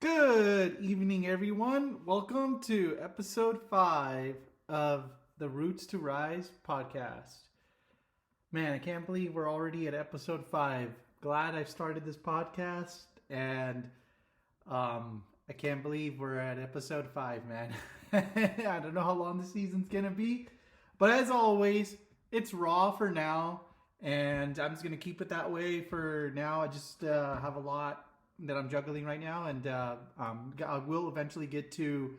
Good evening, everyone. Welcome to episode 5 of the Roots to Rise podcast. Man, I can't believe we're already at episode 5. Glad I started this podcast, and I can't believe we're at episode 5, man. I don't know how long the season's gonna be, but as always, it's raw for now, and I'm just gonna keep it that way for now. I just have a lot that I'm juggling right now, and I will eventually get to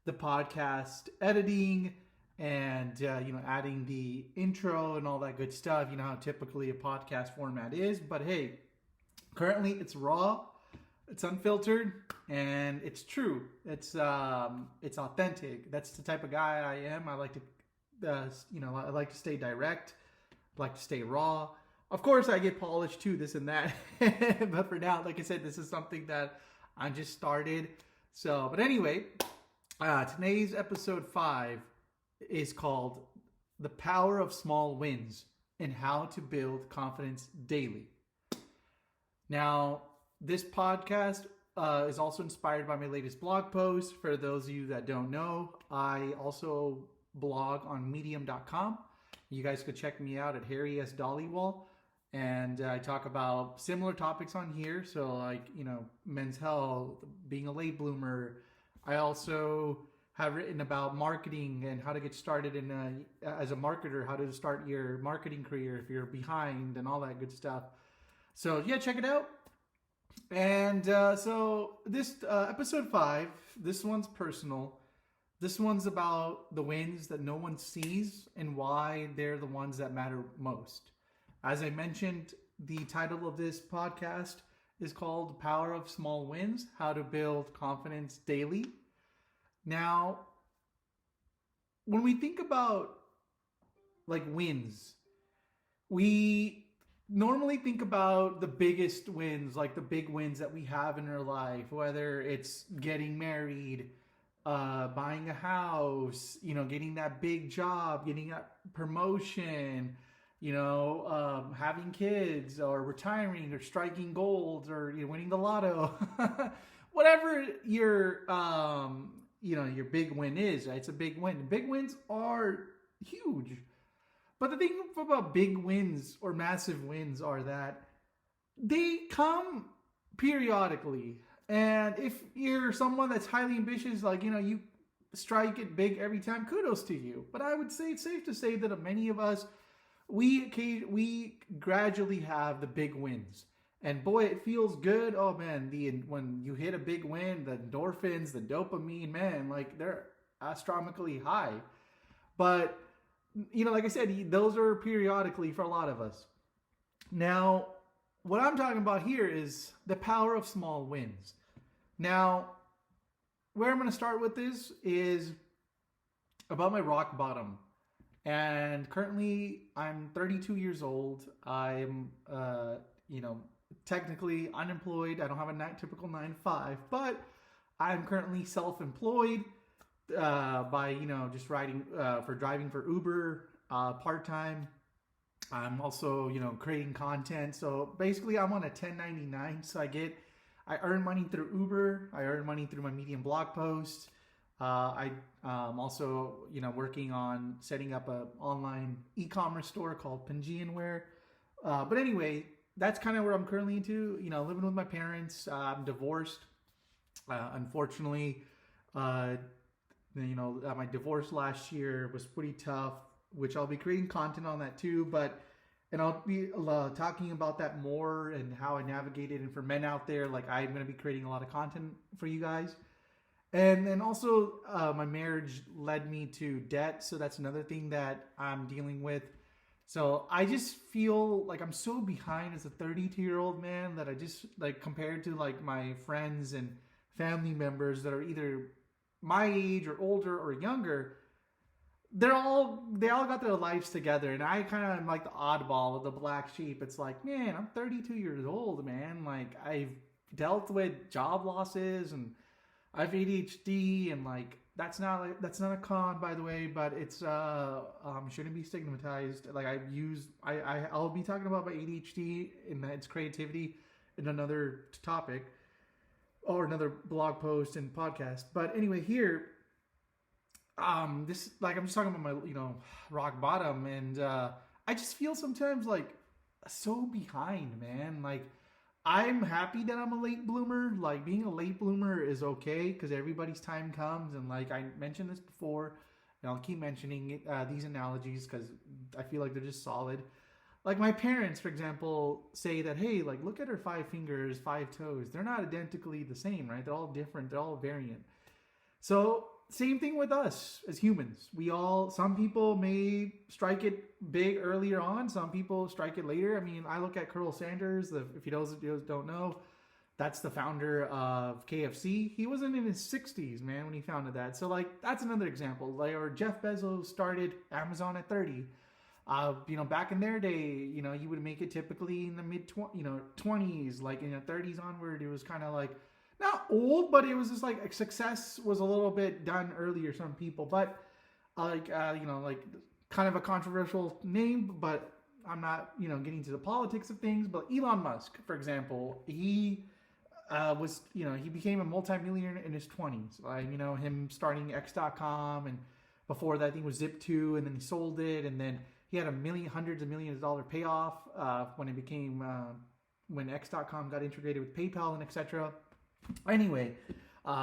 the podcast editing and adding the intro and all that good stuff. You know how typically a podcast format is, but hey, currently it's raw, it's unfiltered, and it's true. It's authentic. That's the type of guy I am. I like to I like to stay direct, I like to stay raw. Of course, I get polished too, this and that. But for now, like I said, this is something that I just started. So, but anyway, today's episode 5 is called The Power of Small Wins and How to Build Confidence Daily. Now, this podcast is also inspired by my latest blog post. For those of you that don't know, I also blog on medium.com. You guys could check me out at Harry S. Dollywall. And I talk about similar topics on here. So like, men's health, being a late bloomer. I also have written about marketing and how to get started as a marketer, how to start your marketing career if you're behind and all that good stuff. So yeah, check it out. And so this episode 5, this one's personal. This one's about the wins that no one sees and why they're the ones that matter most. As I mentioned, the title of this podcast is called Power of Small Wins, How to Build Confidence Daily. Now, when we think about like wins, we normally think about the biggest wins, like the big wins that we have in our life, whether it's getting married, buying a house, getting that big job, getting a promotion, having kids or retiring or striking gold or winning the lotto, whatever your your big win is. Right? It's a big win. Big wins are huge, but the thing about big wins or massive wins are that they come periodically. And if you're someone that's highly ambitious, like you strike it big every time, kudos to you. But I would say it's safe to say that many of us, we gradually have the big wins, and boy, it feels good. Oh man, when you hit a big win, the endorphins, the dopamine, man, like they're astronomically high. But like I said, those are periodically for a lot of us. Now, what I'm talking about here is the power of small wins. Now, where I'm going to start with this is about my rock bottom. And currently, I'm 32 years old. I'm, technically unemployed. I don't have a typical 9 to 5, but I'm currently self-employed by, just driving for Uber part-time. I'm also, creating content. So basically, I'm on a 1099. So I earn money through Uber. I earn money through my Medium blog posts. I'm also, working on setting up an online e-commerce store called Pangeanware. But anyway, that's kind of where I'm currently into, living with my parents. I'm divorced. Unfortunately, my divorce last year was pretty tough, which I'll be creating content on that too. And I'll be talking about that more and how I navigated. And for men out there, like I'm going to be creating a lot of content for you guys. And then also, my marriage led me to debt. So that's another thing that I'm dealing with. So I just feel like I'm so behind as a 32-year-old man that I just like compared to like my friends and family members that are either my age or older or younger. They all got their lives together, and I kind of am like the oddball of the black sheep. It's like, man, I'm 32 years old, man. Like I've dealt with job losses and I have ADHD, and like that's not a con, by the way, but it's shouldn't be stigmatized. Like I'll be talking about my ADHD and its creativity in another topic. or another blog post and podcast. But anyway, here, this like I'm just talking about my rock bottom, and I just feel sometimes like so behind, man. Like I'm happy that I'm a late bloomer. Like being a late bloomer is okay because everybody's time comes, and like I mentioned this before, and I'll keep mentioning it, these analogies because I feel like they're just solid. Like my parents, for example, say that, hey, like look at her 5 fingers, 5 toes. They're not identically the same, right? They're all different. They're all variant. So same thing with us as humans. Some people may strike it big earlier on. Some people strike it later. I mean, I look at Colonel Sanders. If you don't know, that's the founder of KFC. He wasn't in his 60s, man, when he founded that. So like, that's another example. Like, or Jeff Bezos started Amazon at 30. Back in their day, you would make it typically in the mid 20s, like in the 30s onward. It was kind of like not old, but it was just like success was a little bit done earlier. Some people, but like kind of a controversial name, but I'm not getting to the politics of things. But Elon Musk, for example, he he became a multimillionaire in his 20s. Him starting X.com, and before that I think it was Zip2, and then he sold it, and then he had hundreds of millions of dollar payoff when it became when X.com got integrated with PayPal and etc. Anyway,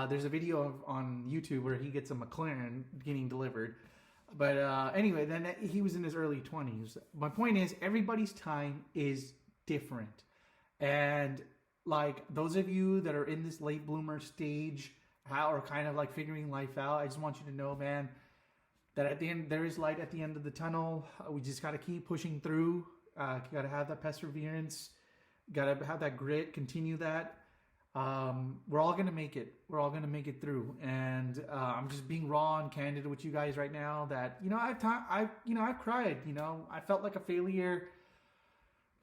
there's a video on YouTube where he gets a McLaren getting delivered. But anyway, then he was in his early 20s. My point is, everybody's time is different, and like those of you that are in this late bloomer stage, or kind of like figuring life out, I just want you to know, man, that at the end, there is light at the end of the tunnel. We just got to keep pushing through. Got to have that perseverance. Got to have that grit. Continue that. We're all going to make it. We're all going to make it through. And I'm just being raw and candid with you guys right now that, I've cried. I felt like a failure,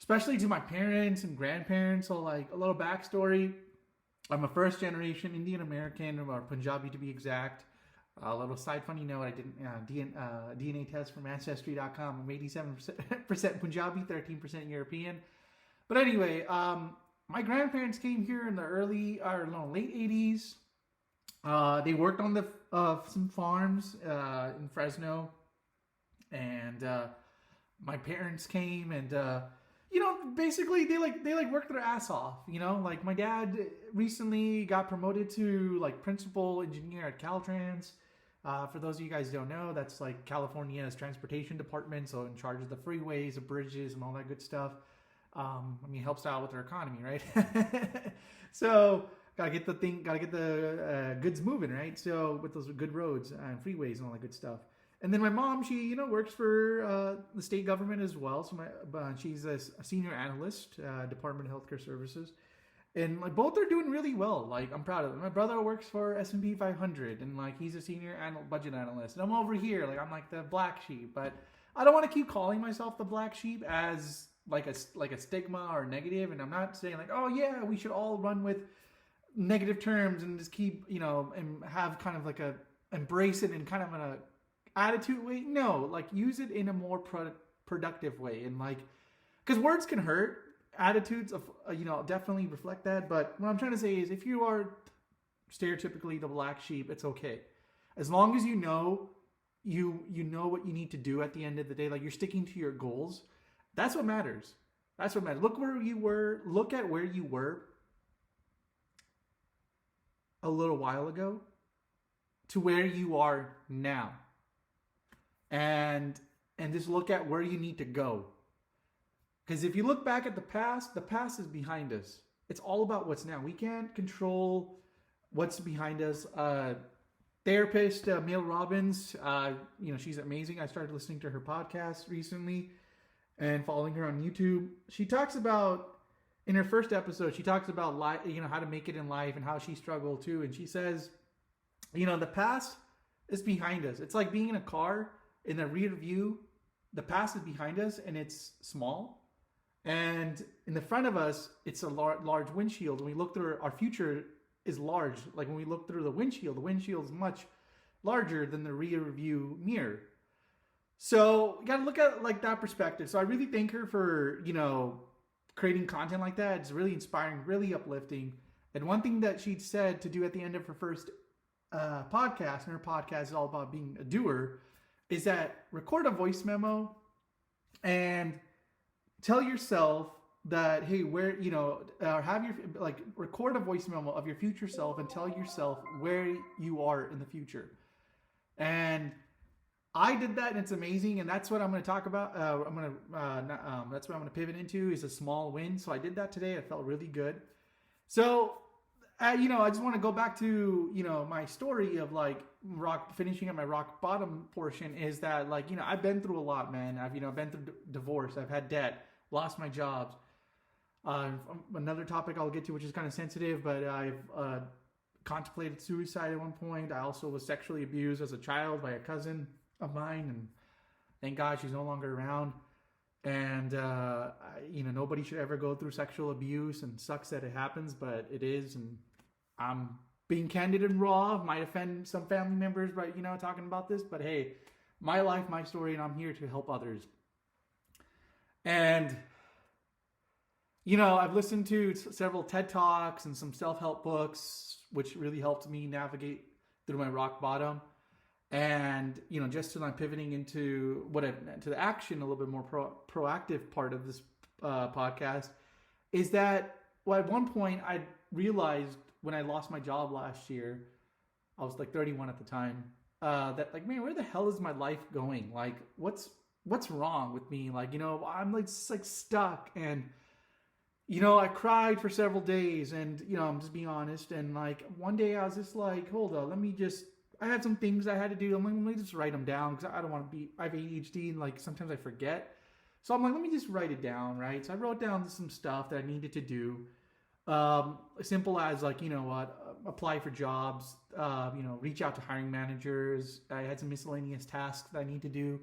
especially to my parents and grandparents. So like a little backstory. I'm a first generation Indian American, or Punjabi to be exact. A little side funny note, I did DNA test from Ancestry.com. I'm 87% Punjabi, 13% European. But anyway, my grandparents came here in the late 80s. They worked on some farms in Fresno. And my parents came and, basically they worked their ass off. Like my dad recently got promoted to like principal engineer at Caltrans. For those of you guys who don't know, that's like California's transportation department, so in charge of the freeways, the bridges, and all that good stuff. Helps out with their economy, right? So gotta get the goods moving, right? So with those good roads and freeways and all that good stuff. And then my mom, she works for the state government as well. So she's a senior analyst, Department of Healthcare Services. And like both are doing really well. Like I'm proud of them. My brother works for S&P 500, and like he's a senior budget analyst. And I'm over here, like I'm like the black sheep. But I don't want to keep calling myself the black sheep as like a stigma or negative. And I'm not saying like, oh yeah, we should all run with negative terms and just keep and have kind of like embrace it in kind of an attitude way. No, like use it in a more productive way, and like because words can hurt. Attitudes of definitely reflect that, but what I'm trying to say is if you are stereotypically the black sheep, it's okay, as long as you know what you need to do at the end of the day. Like you're sticking to your goals. That's what matters. Look at where you were a little while ago to where you are now, and just look at where you need to go. Because if you look back at the past is behind us. It's all about what's now. We can't control what's behind us. Therapist Mel Robbins, she's amazing. I started listening to her podcast recently and following her on YouTube. She talks about, in her first episode, she talks about life, how to make it in life and how she struggled too. And she says, the past is behind us. It's like being in a car in the rear view. The past is behind us and it's small. And in the front of us, it's a large windshield. When we look through, our future is large. Like when we look through the windshield is much larger than the rear view mirror. So you got to look at like that perspective. So I really thank her for, creating content like that. It's really inspiring, really uplifting. And one thing that she'd said to do at the end of her first podcast, and her podcast is all about being a doer, is that record a voice memo and tell yourself that, hey, where, have your, like, record a voice memo of your future self and tell yourself where you are in the future. And I did that, and it's amazing. And that's what I'm going to talk about. That's what I'm going to pivot into, is a small win. So I did that today. I felt really good. So, I just want to go back to, my story of like finishing at my rock bottom portion, is that, like, I've been through a lot, man. I've been through divorce. I've had debt, lost my jobs. Another topic I'll get to, which is kind of sensitive, but I've contemplated suicide at one point. I also was sexually abused as a child by a cousin of mine, and thank God she's no longer around. And nobody should ever go through sexual abuse, and sucks that it happens, but it is. And I'm being candid and raw. Might offend some family members by talking about this, but hey, my life, my story, and I'm here to help others. And I've listened to several TED Talks and some self-help books, which really helped me navigate through my rock bottom. And, just till I'm pivoting into to the action, a little bit more proactive part of this podcast, is that, well, at one point I realized when I lost my job last year, I was like 31 at the time, that, like, man, where the hell is my life going? Like, what's wrong with me? Like, I'm like stuck. And, I cried for several days, and, I'm just being honest. And like one day I was just like, hold on, I had some things I had to do. I'm like, let me just write them down, because I don't want to I have ADHD, and like sometimes I forget. So I'm like, let me just write it down, right? So I wrote down some stuff that I needed to do. Simple as, like, apply for jobs, reach out to hiring managers. I had some miscellaneous tasks that I need to do.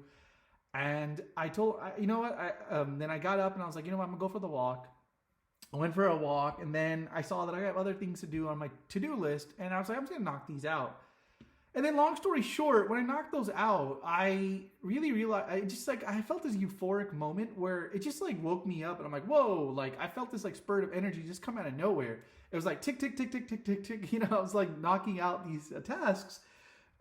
And I told, then I got up and I was like, I'm going to go for the walk. I went for a walk, and then I saw that I have other things to do on my to-do list. And I was like, I'm just going to knock these out. And then, long story short, when I knocked those out, I really realized, I felt this euphoric moment where it just like woke me up, and I'm like, whoa, like I felt this like spurt of energy just come out of nowhere. It was like tick, tick, tick, tick, tick, tick, tick. I was like knocking out these tasks,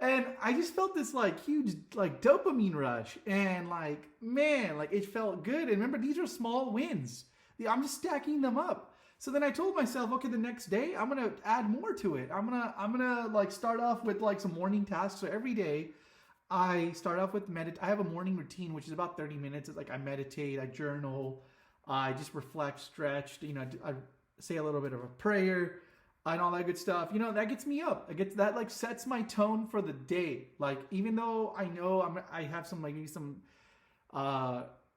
and I just felt this like huge like dopamine rush, and like, man, like it felt good. And remember, these are small wins. I'm just stacking them up. So then I told myself, okay, the next day I'm gonna add more to it. I'm gonna like start off with like some morning tasks. So every day I start off with I have a morning routine, which is about 30 minutes. It's like I meditate, I journal, I just reflect, stretch. I say a little bit of a prayer and all that good stuff. That gets me up. That like sets my tone for the day. Like, even though I know I have some like maybe some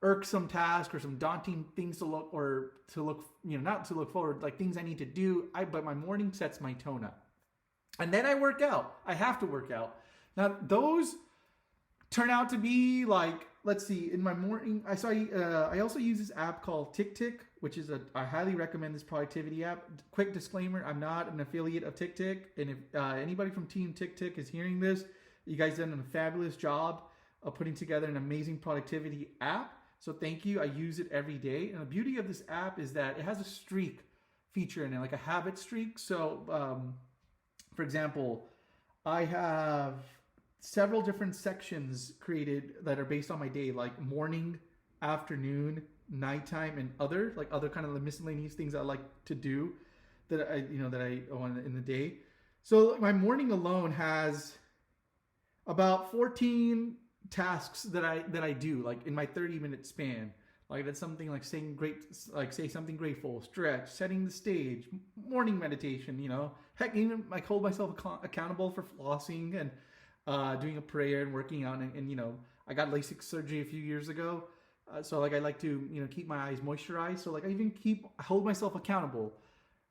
irksome task or some daunting things to look not to look forward, like things I need to do, but my morning sets my tone up. And then I work out. I have to work out. Now those turn out to be like, let's see, in my morning, I also use this app called TickTick, which is I highly recommend this productivity app. Quick disclaimer, I'm not an affiliate of TickTick, and if anybody from Team TickTick is hearing this, you guys done a fabulous job of putting together an amazing productivity app. So thank you. I use it every day. And the beauty of this app is that it has a streak feature in it, like a habit streak. So, for example, I have several different sections created that are based on my day, like morning, afternoon, nighttime, and other kind of the miscellaneous things I like to do that I want in the day. So my morning alone has about 14 tasks that I do, like in my 30-minute span. Like that's something like say something grateful, stretch, setting the stage, morning meditation, heck, even like hold myself accountable for flossing and doing a prayer and working out. And I got LASIK surgery a few years ago. So like I like to, keep my eyes moisturized. So like I hold myself accountable.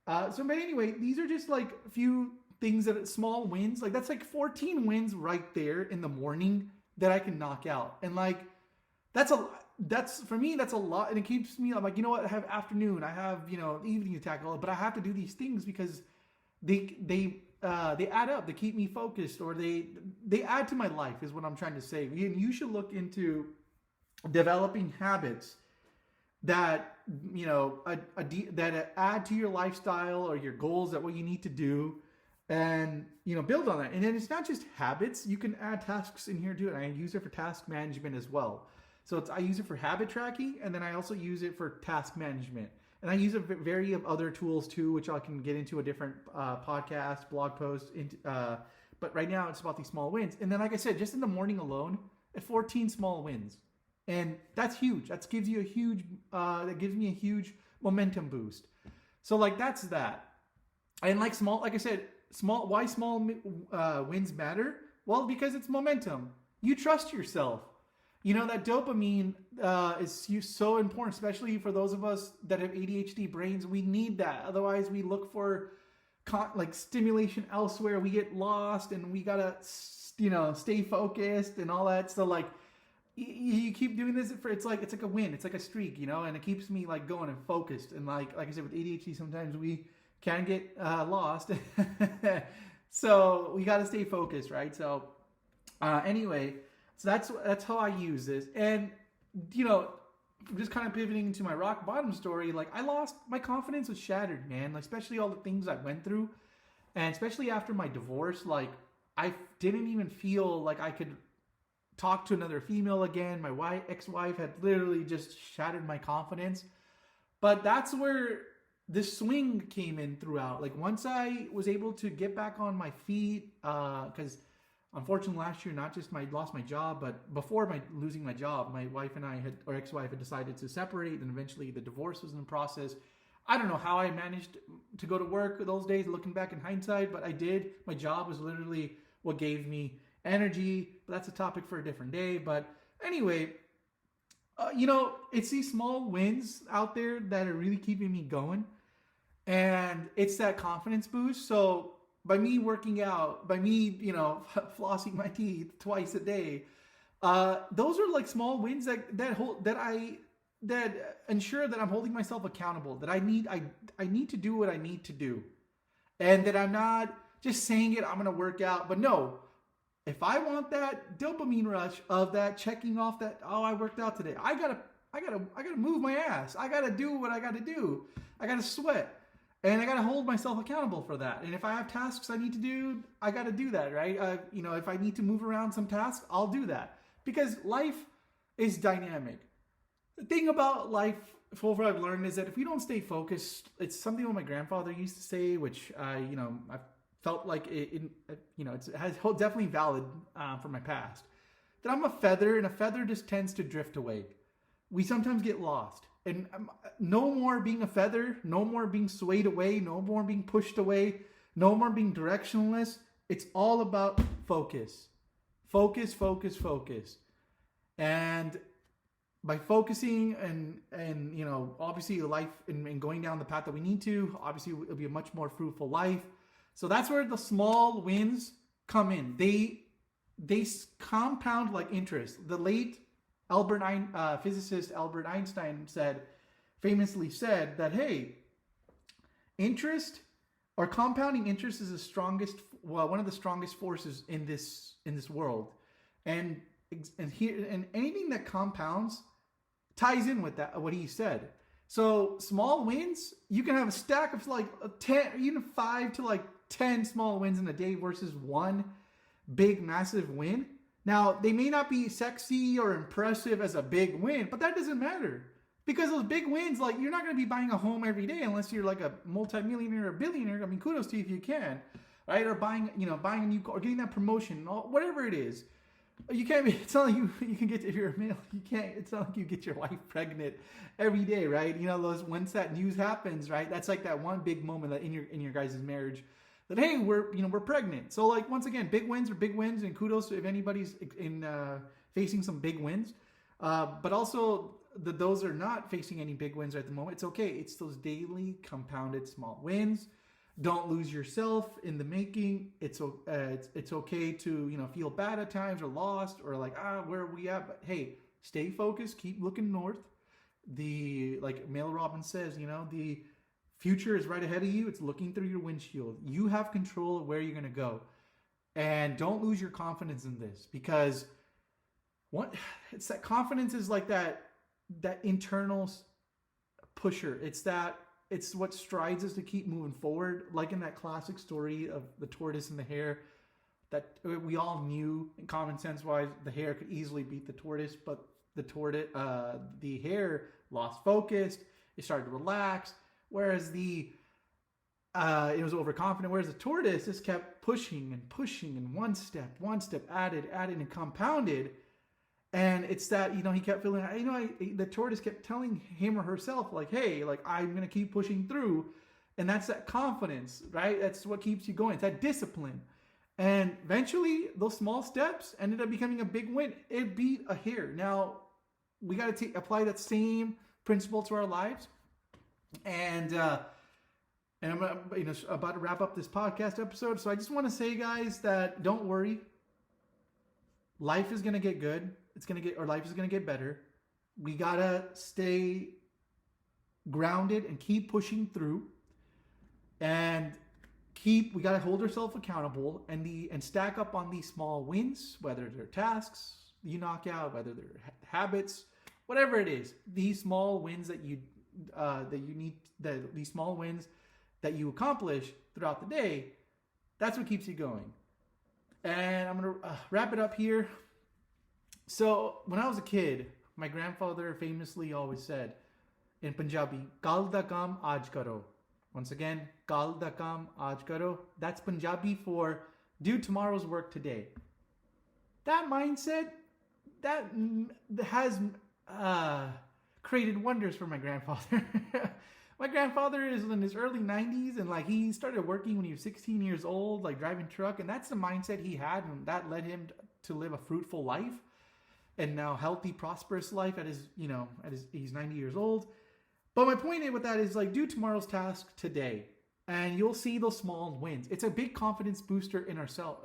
But anyway, these are just like a few things small wins. Like that's like 14 wins right there in the morning that I can knock out. And like, that's for me, that's a lot. And it keeps me, I'm like, I have afternoon, I have, evening to tackle, but I have to do these things because they add up. They keep me focused, or they add to my life is what I'm trying to say. You should look into developing habits that that add to your lifestyle or your goals, that what you need to do, and build on that. And then it's not just habits, you can add tasks in here too, and I use it for task management as well. So I use it for habit tracking, and then I also use it for task management, and I use a variety of other tools too, which I can get into a different podcast, blog post, but right now it's about these small wins. And then, like I said, just in the morning alone, 14 small wins, and that's huge. That gives you a huge that gives me a huge momentum boost. So like that's that. And like I said, why small wins matter? Well, because it's momentum. You trust yourself. That dopamine is so important, especially for those of us that have ADHD brains. We need that. Otherwise, we look for stimulation elsewhere. We get lost, and we gotta stay focused and all that. So like you keep doing this it's like a win. It's like a streak, and it keeps me like going and focused. And like I said, with ADHD, sometimes we can get lost. So we got to stay focused, right? So anyway, so that's how I use this. And just kind of pivoting to my rock bottom story, like my confidence was shattered, man. Like, especially all the things I went through, and especially after my divorce, like I didn't even feel like I could talk to another female again. My ex-wife had literally just shattered my confidence. But that's where this swing came in throughout. Like, once I was able to get back on my feet, because unfortunately last year, not just lost my job, but before losing my job, my wife and I ex-wife had decided to separate, and eventually the divorce was in the process. I don't know how I managed to go to work those days, looking back in hindsight, but I did. My job was literally what gave me energy, but that's a topic for a different day. But anyway, it's these small wins out there that are really keeping me going, and it's that confidence boost. So by me working out, by me flossing my teeth twice a day, those are like small wins that ensure that I'm holding myself accountable, that I need to do what I need to do, and that I'm not just saying it, I'm going to work out. But no, if I want that dopamine rush of that checking off that, oh, I worked out today, I gotta move my ass. I gotta do what I gotta do. I gotta sweat, and I gotta hold myself accountable for that. And if I have tasks I need to do, I gotta do that, right? If I need to move around some tasks, I'll do that, because life is dynamic. The thing about life, what I've learned, is that if we don't stay focused, it's something that my grandfather used to say, which I felt like it has definitely valid from my past. That I'm a feather, and a feather just tends to drift away. We sometimes get lost, and no more being a feather, no more being swayed away, no more being pushed away, no more being directionless. It's all about focus, focus, focus, focus, and by focusing and obviously life and going down the path that we need to, obviously it'll be a much more fruitful life. So that's where the small wins come in. They compound like interest. The late physicist Albert Einstein famously said that, hey, interest or compounding interest is one of the strongest forces in this world, and anything that compounds ties in with that, what he said. So small wins, you can have a stack of like 10, even 5 to like 10 small wins in a day versus one big massive win. Now, they may not be sexy or impressive as a big win, but that doesn't matter, because those big wins, like, you're not going to be buying a home every day unless you're like a multimillionaire or billionaire. I mean, kudos to you if you can, right? Or buying a new car, or getting that promotion, whatever it is. You can't be, it's not like you can get, if you're a male, it's not like you get your wife pregnant every day, right? Once that news happens, right? That's like that one big moment that in your guys' marriage, that, hey, we're pregnant. So like, once again, big wins are big wins, and kudos if anybody's facing some big wins. But also those are not facing any big wins at the moment. It's okay. It's those daily compounded small wins. Don't lose yourself in the making. It's okay to feel bad at times, or lost, or like, where are we at? But hey, stay focused. Keep looking north. Like Mel Robbins says, the future is right ahead of you. It's looking through your windshield. You have control of where you're going to go, and don't lose your confidence in this, because it's that confidence is like that internal pusher. It's what strides us to keep moving forward. Like in that classic story of the tortoise and the hare, that we all knew, in common sense wise, the hare could easily beat the tortoise, but the hare lost focus. It started to relax, whereas it was overconfident. Whereas the tortoise just kept pushing and one step added and compounded. And it's that, he kept feeling, the tortoise kept telling him or herself, like, hey, like, I'm going to keep pushing through. And that's that confidence, right? That's what keeps you going. It's that discipline. And eventually, those small steps ended up becoming a big win. It beat a hare. Now, we got to apply that same principle to our lives. And I'm about to wrap up this podcast episode. So I just want to say, guys, that don't worry. Life is going to get good. Life is going to get better. We got to stay grounded and keep pushing through. And we got to hold ourselves accountable and stack up on these small wins, whether they're tasks you knock out, whether they're habits, whatever it is. These small wins these small wins that you accomplish throughout the day, that's what keeps you going. And I'm going to wrap it up here. So when I was a kid, my grandfather famously always said in Punjabi, "Kal da kaam aaj karo." Once again, "Kal da kaam aaj karo." That's Punjabi for do tomorrow's work today. That mindset, that has created wonders for my grandfather. My grandfather is in his early 90s, and like he started working when he was 16 years old, like driving truck, and that's the mindset he had, and that led him to live a fruitful life and now healthy, prosperous life he's 90 years old. But my point with that is, like, do tomorrow's task today, and you'll see those small wins. It's a big confidence booster in ourselves,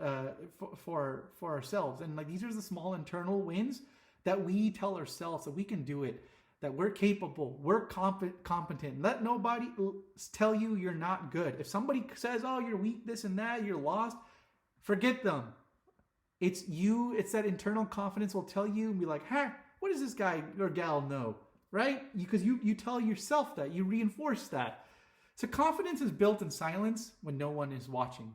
for ourselves, and like these are the small internal wins that we tell ourselves that we can do it, that we're capable, we're competent. Let nobody tell you you're not good. If somebody says, "Oh, you're weak, this and that, you're lost," forget them. It's you. It's that internal confidence will tell you and be like, what does this guy or gal know? Right? Because you tell yourself that. You reinforce that. So confidence is built in silence when no one is watching.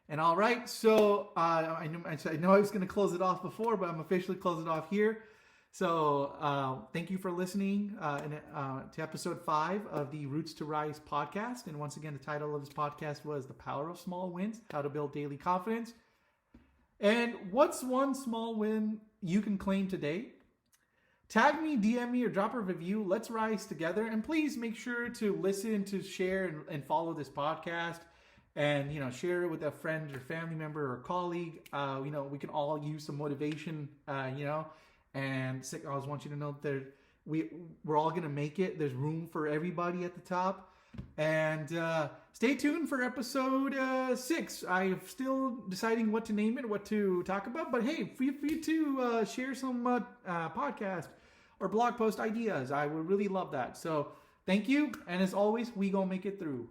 And all right, so I know I was going to close it off before, but I'm officially closing it off here. So thank you for listening to episode 5 of the Roots to Rise podcast. And once again, the title of this podcast was The Power of Small Wins, How to Build Daily Confidence. And what's one small win you can claim today? Tag me, DM me, or drop a review. Let's rise together. And please make sure to listen, to share, and follow this podcast. And, share it with a friend or family member or colleague. We can all use some motivation, And I just want you to know that we're all going to make it. There's room for everybody at the top. And stay tuned for episode 6. I'm still deciding what to name it, what to talk about. But hey, feel free to share some podcast or blog post ideas. I would really love that. So thank you. And as always, we gonna make it through.